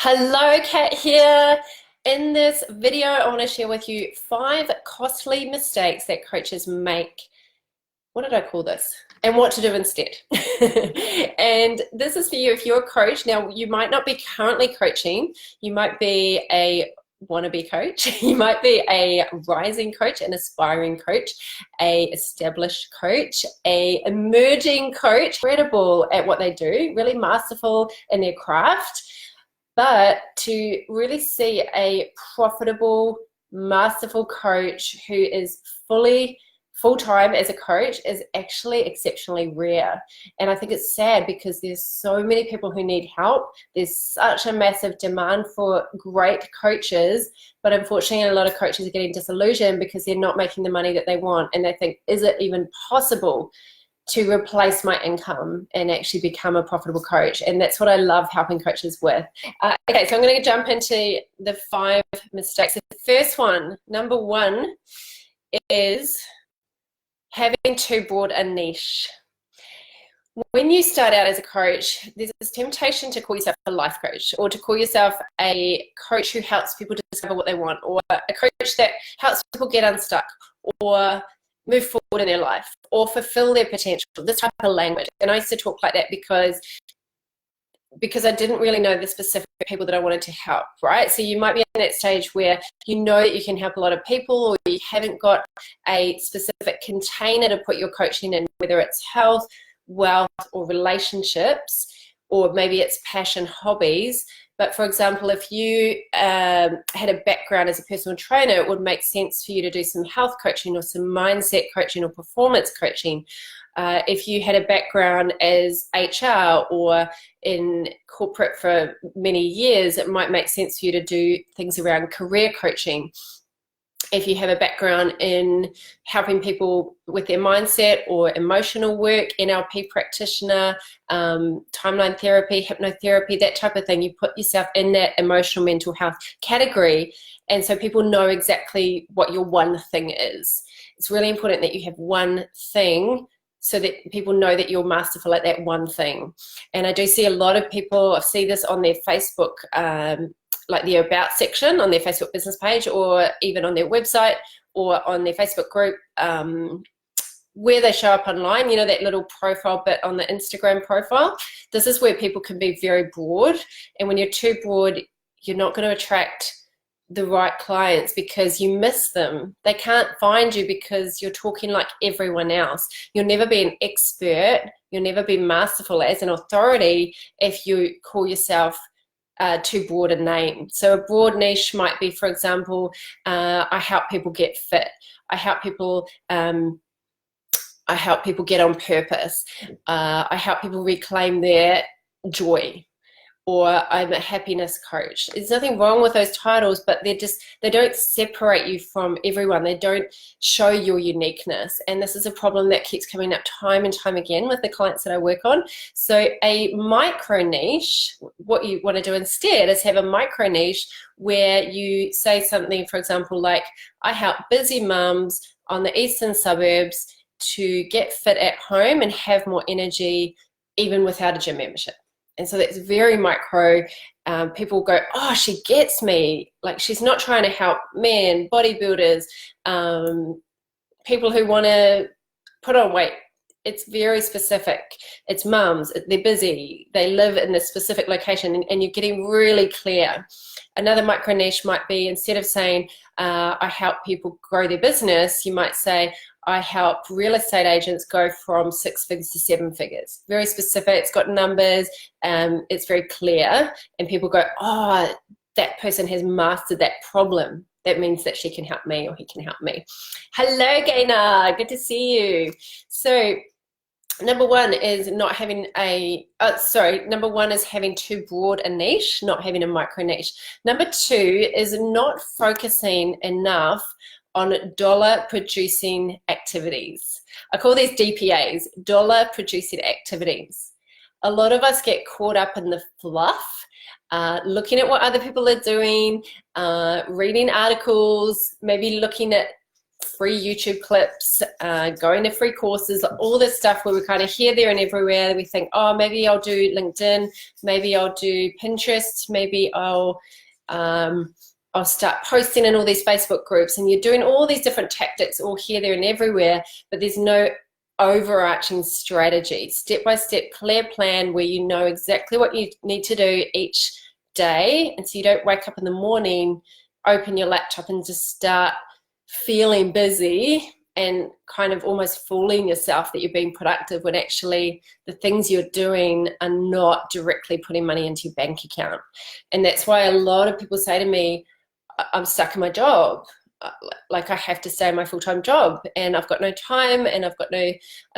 Hello, Kat here. In this video, I want to share with you 5 costly mistakes that coaches make. What did I call this? And what to do instead. And this is for you if you're a coach. Now, you might not be currently coaching. You might be a wannabe coach. You might be a rising coach, an aspiring coach, a established coach, a emerging coach, incredible at what they do, really masterful in their craft. But to really see a profitable, masterful coach who is full-time as a coach is actually exceptionally rare. And I think it's sad because there's so many people who need help. There's such a massive demand for great coaches, but unfortunately a lot of coaches are getting disillusioned because they're not making the money that they want, and they think, is it even possible to replace my income and actually become a profitable coach? And that's what I love helping coaches with. Okay, so I'm going to jump into the 5 mistakes. The first one, number 1, is having too broad a niche. When you start out as a coach, there's this temptation to call yourself a life coach, or to call yourself a coach who helps people discover what they want, or a coach that helps people get unstuck, or move forward in their life, or fulfill their potential, this type of language. And I used to talk like that because I didn't really know the specific people that I wanted to help, right? So you might be in that stage where you know that you can help a lot of people, or you haven't got a specific container to put your coaching in, whether it's health, wealth, or relationships, or maybe it's passion, hobbies. But for example, if you had a background as a personal trainer, it would make sense for you to do some health coaching or some mindset coaching or performance coaching. If you had a background as HR or in corporate for many years, it might make sense for you to do things around career coaching. If you have a background in helping people with their mindset or emotional work, NLP practitioner, timeline therapy, hypnotherapy, that type of thing, you put yourself in that emotional mental health category, and so people know exactly what your one thing is. It's really important that you have one thing so that people know that you're masterful at that one thing. And I do see a lot of people, I see this on their Facebook, like the About section on their Facebook business page, or even on their website, or on their Facebook group, where they show up online, you know, that little profile bit on the Instagram profile. This is where people can be very broad. And when you're too broad, you're not going to attract the right clients because you miss them. They can't find you because you're talking like everyone else. You'll never be an expert. You'll never be masterful as an authority if you call yourself too broad a name. So a broad niche might be, for example, I help people get fit. I help people get on purpose. I help people reclaim their joy. Or I'm a happiness coach. There's nothing wrong with those titles, but they don't separate you from everyone. They don't show your uniqueness. And this is a problem that keeps coming up time and time again with the clients that I work on. So a micro niche, what you want to do instead is have a micro niche where you say something, for example, like, I help busy mums on the eastern suburbs to get fit at home and have more energy even without a gym membership. And so that's very micro. People go, oh, she gets me. Like, she's not trying to help men, bodybuilders, people who want to put on weight. It's very specific. It's mums, they're busy, they live in this specific location, and you're getting really clear. Another micro niche might be, instead of saying, I help people grow their business, you might say, I help real estate agents go from 6 figures to 7 figures. Very specific, it's got numbers, it's very clear, and people go, oh, that person has mastered that problem. That means that she can help me, or he can help me. Hello, Gaynor, good to see you. So number 1 is number 1 is having too broad a niche, not having a micro niche. Number 2 is not focusing enough on dollar producing activities. I call these DPAs, dollar producing activities. A lot of us get caught up in the fluff, looking at what other people are doing, reading articles, maybe looking at free YouTube clips, going to free courses, all this stuff where we're kind of here, there, and everywhere. We think, oh, maybe I'll do LinkedIn, maybe I'll do Pinterest, maybe I'll start posting in all these Facebook groups, and you're doing all these different tactics all here, there, and everywhere, but there's no overarching strategy, step-by-step, clear plan where you know exactly what you need to do each day, and so you don't wake up in the morning, open your laptop, and just start feeling busy and kind of almost fooling yourself that you're being productive when actually the things you're doing are not directly putting money into your bank account. And that's why a lot of people say to me, I'm stuck in my job. Like I have to stay in my full-time job and I've got no time and I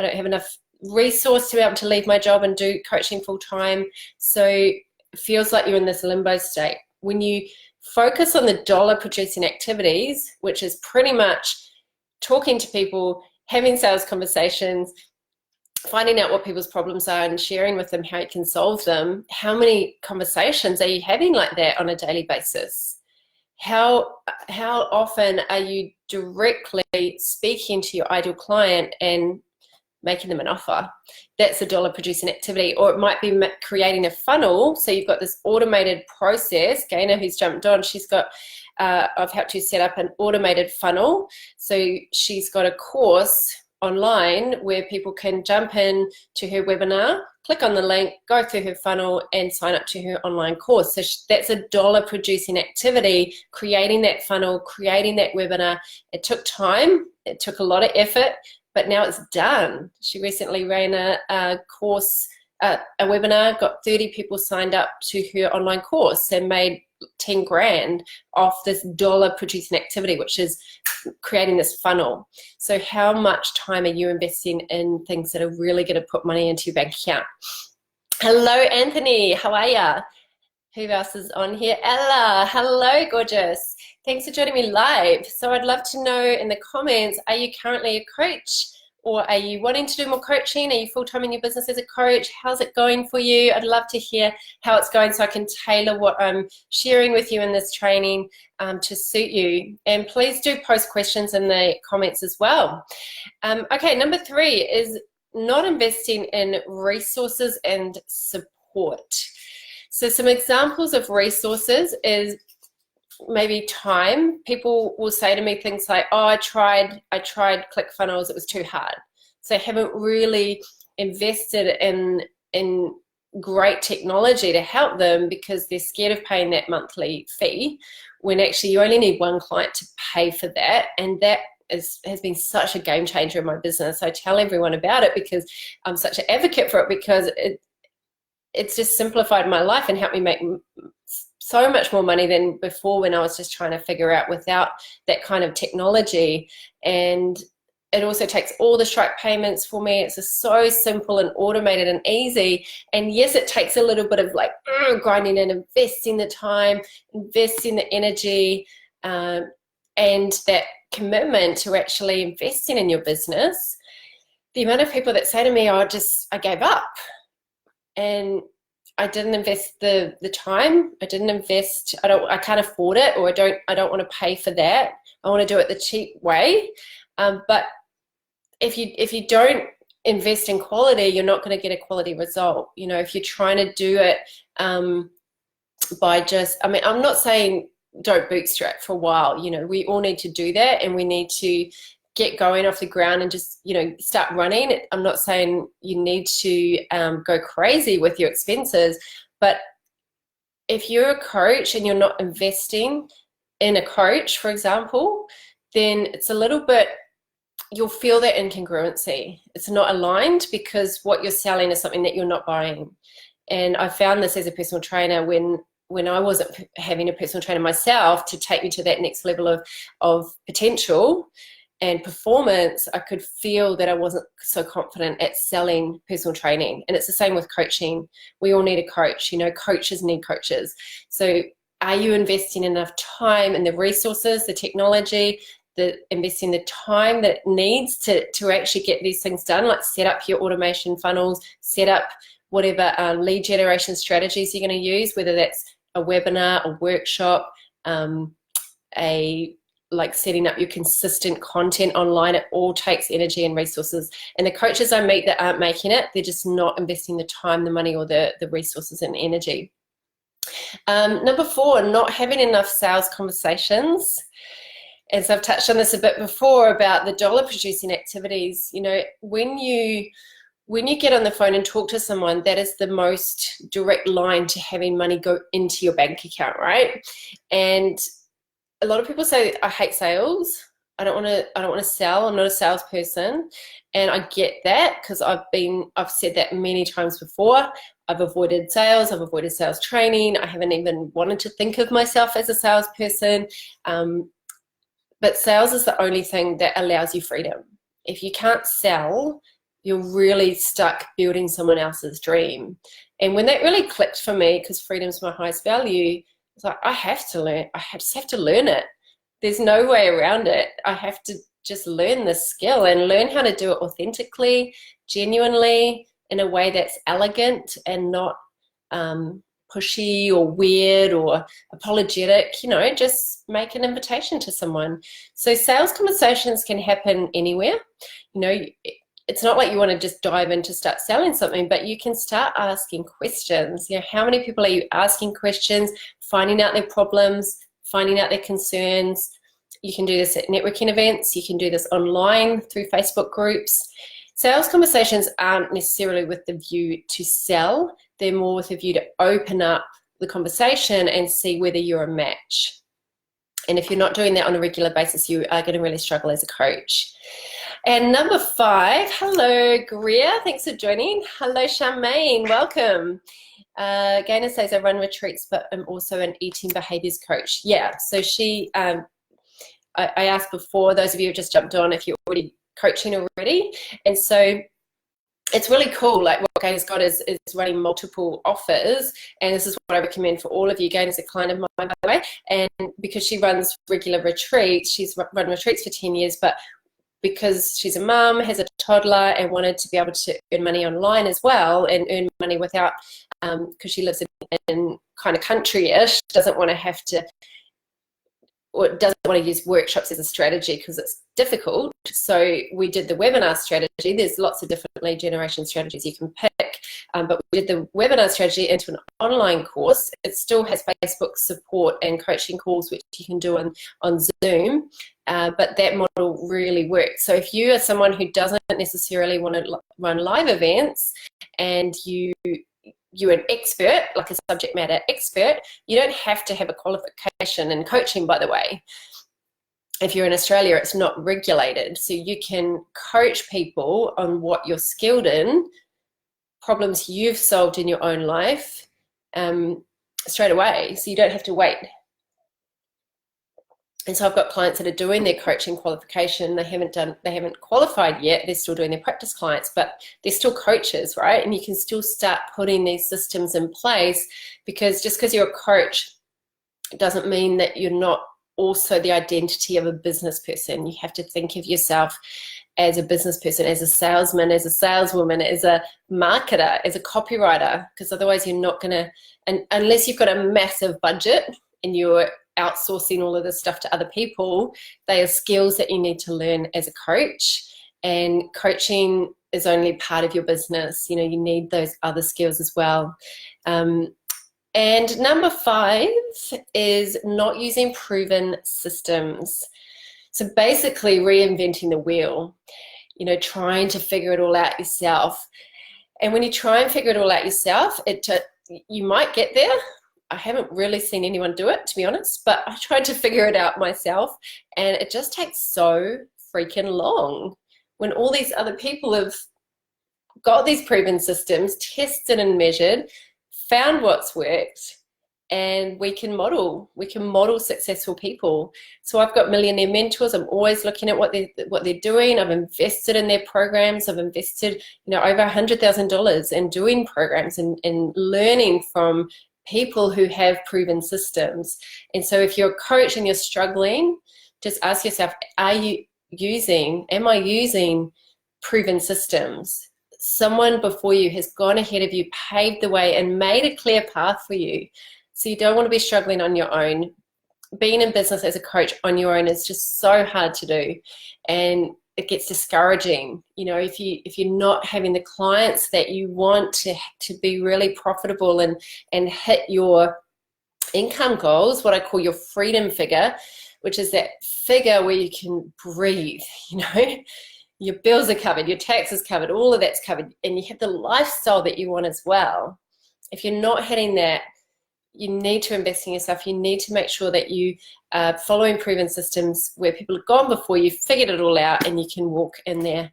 don't have enough resource to be able to leave my job and do coaching full-time. So it feels like you're in this limbo state. When you focus on the dollar producing activities, which is pretty much talking to people, having sales conversations, finding out what people's problems are and sharing with them how you can solve them, how many conversations are you having like that on a daily basis? How often are you directly speaking to your ideal client and making them an offer? That's a dollar producing activity. Or it might be creating a funnel. So you've got this automated process. Gaina, who's jumped on, she's got, I've helped you set up an automated funnel. So she's got a course online where people can jump in to her webinar, click on the link, go through her funnel and sign up to her online course. So that's a dollar producing activity, creating that funnel, creating that webinar. It took time, it took a lot of effort, but now it's done. She recently ran a course, a webinar, got 30 people signed up to her online course and made 10 grand off this dollar producing activity, which is creating this funnel. So how much time are you investing in things that are really going to put money into your bank account? Hello, Anthony. How are ya? Who else is on here? Ella. Hello, gorgeous. Thanks for joining me live. So I'd love to know in the comments, are you currently a coach? Or are you wanting to do more coaching? Are you full-time in your business as a coach? How's it going for you? I'd love to hear how it's going so I can tailor what I'm sharing with you in this training to suit you. And please do post questions in the comments as well. Okay, number 3 is not investing in resources and support. So some examples of resources is maybe time. People will say to me things like, oh, I tried ClickFunnels, it was too hard. So I haven't really invested in great technology to help them because they're scared of paying that monthly fee, when actually you only need one client to pay for that. And that has been such a game changer in my business. I tell everyone about it because I'm such an advocate for it, because it's just simplified my life and helped me make so much more money than before, when I was just trying to figure out without that kind of technology. And it also takes all the Stripe payments for me. It's just so simple and automated and easy. And yes, it takes a little bit of like grinding and investing the time, investing the energy, and that commitment to actually investing in your business. The amount of people that say to me, oh, I gave up. And I didn't invest the time. I didn't invest. I can't afford it, or I don't want to pay for that. I want to do it the cheap way. But if you don't invest in quality, you're not going to get a quality result. You know, if you're trying to do it by just, I mean, I'm not saying don't bootstrap for a while. You know, we all need to do that, and we need to get going off the ground and just, you know, start running. I'm not saying you need to go crazy with your expenses, but if you're a coach and you're not investing in a coach, for example, then it's a little bit, you'll feel that incongruency. It's not aligned because what you're selling is something that you're not buying. And I found this as a personal trainer when I wasn't having a personal trainer myself to take me to that next level of potential and performance. I could feel that I wasn't so confident at selling personal training. And it's the same with coaching. We all need a coach, you know, coaches need coaches. So are you investing enough time and the resources, the technology, investing the time that it needs to actually get these things done, like set up your automation funnels, set up whatever lead generation strategies you're going to use, whether that's a webinar, a workshop, a like setting up your consistent content online. It all takes energy and resources. And the coaches I meet that aren't making it, they're just not investing the time, the money, or the resources and energy. Number 4, not having enough sales conversations. As I've touched on this a bit before about the dollar producing activities, you know, when you get on the phone and talk to someone, that is the most direct line to having money go into your bank account, right? And a lot of people say, I hate sales. I don't want to sell. I'm not a salesperson. And I get that, because I've said that many times before. I've avoided sales. I've avoided sales training. I haven't even wanted to think of myself as a salesperson. But sales is the only thing that allows you freedom. If you can't sell, you're really stuck building someone else's dream. And when that really clicked for me, because freedom's my highest value, it's like, I have to learn. Just have to learn it. There's no way around it. I have to just learn this skill and learn how to do it authentically, genuinely, in a way that's elegant and not pushy or weird or apologetic. You know, just make an invitation to someone. So sales conversations can happen anywhere. You know, it's not like you want to just dive in to start selling something, but you can start asking questions. You know, how many people are you asking questions, finding out their problems, finding out their concerns? You can do this at networking events. You can do this online through Facebook groups. Sales conversations aren't necessarily with the view to sell. They're more with a view to open up the conversation and see whether you're a match. And if you're not doing that on a regular basis, you are going to really struggle as a coach. And number 5, hello Greer, thanks for joining. Hello Charmaine, welcome. Gaynor says I run retreats, but I'm also an eating behaviors coach. Yeah, so she, I asked before, those of you who just jumped on, if you're already coaching already. And so it's really cool. Like what Gaynor's got is running multiple offers, and this is what I recommend for all of you. Gaynor's a client of mine, by the way, and because she runs regular retreats, she's run retreats for 10 years, but because she's a mum, has a toddler, and wanted to be able to earn money online as well, and earn money without, because she lives in kind of country-ish, doesn't want to have to, or doesn't want to use workshops as a strategy because it's difficult. So we did the webinar strategy. There's lots of different lead generation strategies you can pick, but we did the webinar strategy into an online course. It still has Facebook support and coaching calls, which you can do on Zoom, but that model really works. So if you are someone who doesn't necessarily want to run live events, and you're an expert, like a subject matter expert, you don't have to have a qualification in coaching, by the way. If you're in Australia, it's not regulated. So you can coach people on what you're skilled in, problems you've solved in your own life, straight away. So you don't have to wait. And so I've got clients that are doing their coaching qualification. They haven't qualified yet. They're still doing their practice clients, but they're still coaches, right? And you can still start putting these systems in place, because just because you're a coach doesn't mean that you're not also the identity of a business person. You have to think of yourself as a business person, as a salesman, as a saleswoman, as a marketer, as a copywriter, because otherwise you're not going to, and unless you've got a massive budget and you're outsourcing all of this stuff to other people, they are skills that you need to learn as a coach. And coaching is only part of your business. You know, you need those other skills as well. And number 5 is not using proven systems. So basically reinventing the wheel, you know, trying to figure it all out yourself. And when you try and figure it all out yourself, you might get there. I haven't really seen anyone do it, to be honest, but I tried to figure it out myself, and it just takes so freaking long when all these other people have got these proven systems, tested and measured, found what's worked, and we can model successful people. So I've got millionaire mentors. I'm always looking at what they're doing. I've invested in their programs. I've invested, you know, over $100,000 in doing programs and learning from people who have proven systems. And so if you're a coach and you're struggling, just ask yourself, am I using proven systems? Someone before you has gone ahead of you, paved the way, and made a clear path for you. So you don't want to be struggling on your own. being in business as a coach on your own is just so hard to do, and it gets discouraging. You know, if you're not having the clients that you want to be really profitable and hit your income goals, what I call your freedom figure, which is that figure where you can breathe, you know, your bills are covered, your taxes covered, all of that's covered, and you have the lifestyle that you want as well. If you're not hitting that, you need to invest in yourself. You need to make sure that you are following proven systems where people have gone before you, figured it all out, and you can walk in their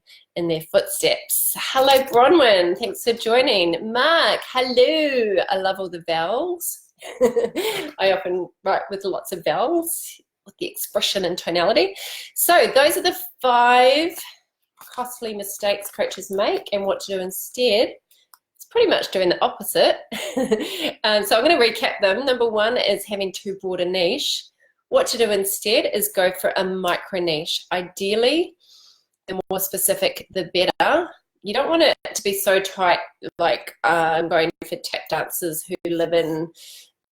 footsteps. Hello, Bronwyn. Thanks for joining. Mark, hello. I love all the vowels. I often write with lots of vowels, with the expression and tonality. So those are the 5 costly mistakes coaches make and what to do instead. Pretty much doing the opposite. So I'm going to recap them. Number 1 is having too broad a niche. What to do instead is go for a micro niche. Ideally, the more specific, the better. You don't want it to be so tight, like I'm going for tap dancers who live in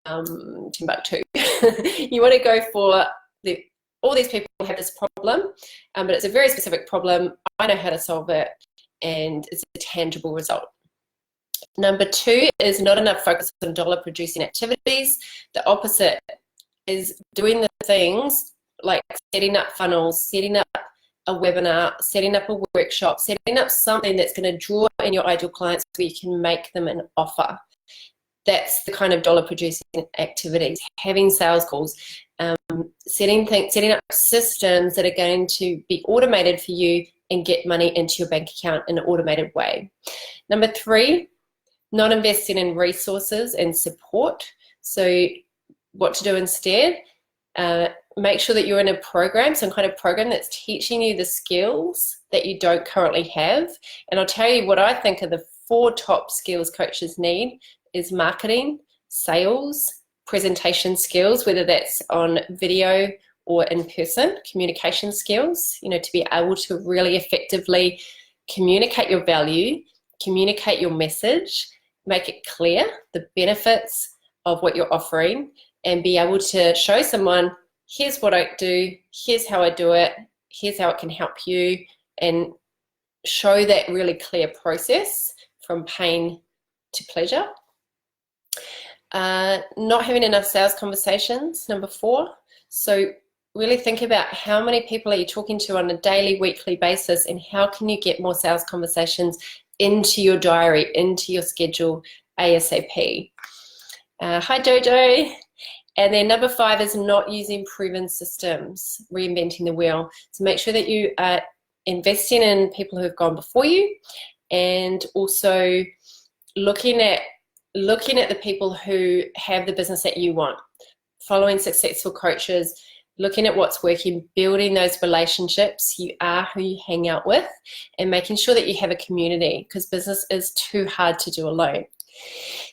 Timbuktu. You want to go for all these people have this problem, but it's a very specific problem. I know how to solve it, and it's a tangible result. Number 2 is not enough focus on dollar producing activities. The opposite is doing the things like setting up funnels, setting up a webinar, setting up a workshop, setting up something that's going to draw in your ideal clients where you can make them an offer. That's the kind of dollar producing activities. Having sales calls, setting up systems that are going to be automated for you and get money into your bank account in an automated way. Number 3, not investing in resources and support. So what to do instead, make sure that you're in a program, some kind of program that's teaching you the skills that you don't currently have. And I'll tell you what I think are the 4 top skills coaches need is marketing, sales, presentation skills, whether that's on video or in person, communication skills, you know, to be able to really effectively communicate your value, communicate your message, make it clear the benefits of what you're offering, and be able to show someone, here's what I do, here's how I do it, here's how it can help you, and show that really clear process from pain to pleasure. Not having enough sales conversations, number 4. So really think about how many people are you talking to on a daily, weekly basis, and how can you get more sales conversations into your diary, into your schedule ASAP. Hi Jojo. And then number 5 is not using proven systems, reinventing the wheel. So make sure that you are investing in people who have gone before you, and also looking at the people who have the business that you want, following successful coaches, looking at what's working, building those relationships. You are who you hang out with, and making sure that you have a community, because business is too hard to do alone.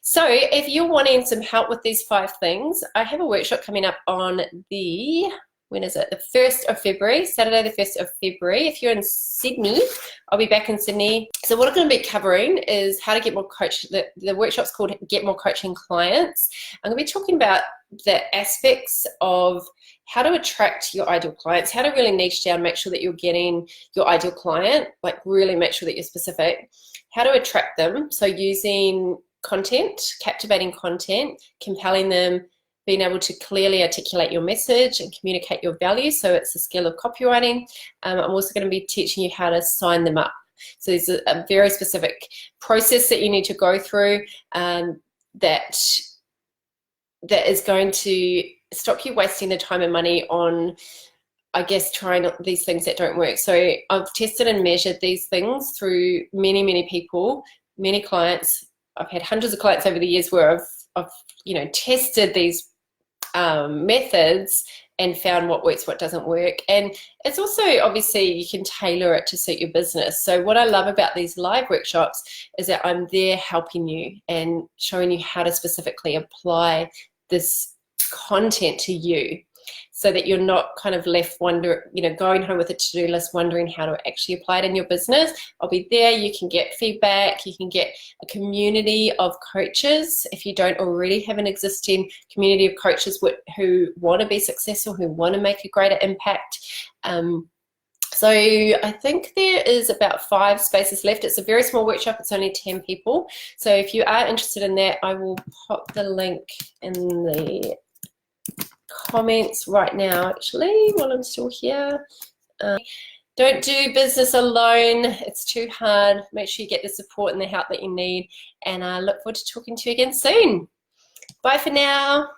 So if you're wanting some help with these 5 things, I have a workshop coming up on the, when is it? The 1st of February, Saturday the 1st of February. If you're in Sydney, I'll be back in Sydney. So what I'm going to be covering is how to get more the workshop's called Get More Coaching Clients. I'm going to be talking about the aspects of how to attract your ideal clients, how to really niche down, make sure that you're getting your ideal client, like really make sure that you're specific, how to attract them. So using content, captivating content, compelling them, being able to clearly articulate your message and communicate your value. So it's a skill of copywriting. I'm also going to be teaching you how to sign them up. So there's a very specific process that you need to go through that is going to stop you wasting the time and money on, I guess, trying these things that don't work. So I've tested and measured these things through many, many people, many clients. I've had hundreds of clients over the years where I've tested these methods and found what works, what doesn't work. And it's also, obviously, you can tailor it to suit your business. So what I love about these live workshops is that I'm there helping you and showing you how to specifically apply this content to you. so that you're not kind of left wondering, going home with a to-do list wondering how to actually apply it in your business. I'll be there. You can get feedback. You can get a community of coaches if you don't already have an existing community of coaches who want to be successful, who want to make a greater impact. So I think there is about 5 spaces left. It's a very small workshop. It's only 10 people. So if you are interested in that, I will pop the link in the comments right now, actually, while I'm still here. Don't do business alone. It's too hard. Make sure you get the support and the help that you need. And I look forward to talking to you again soon. Bye for now.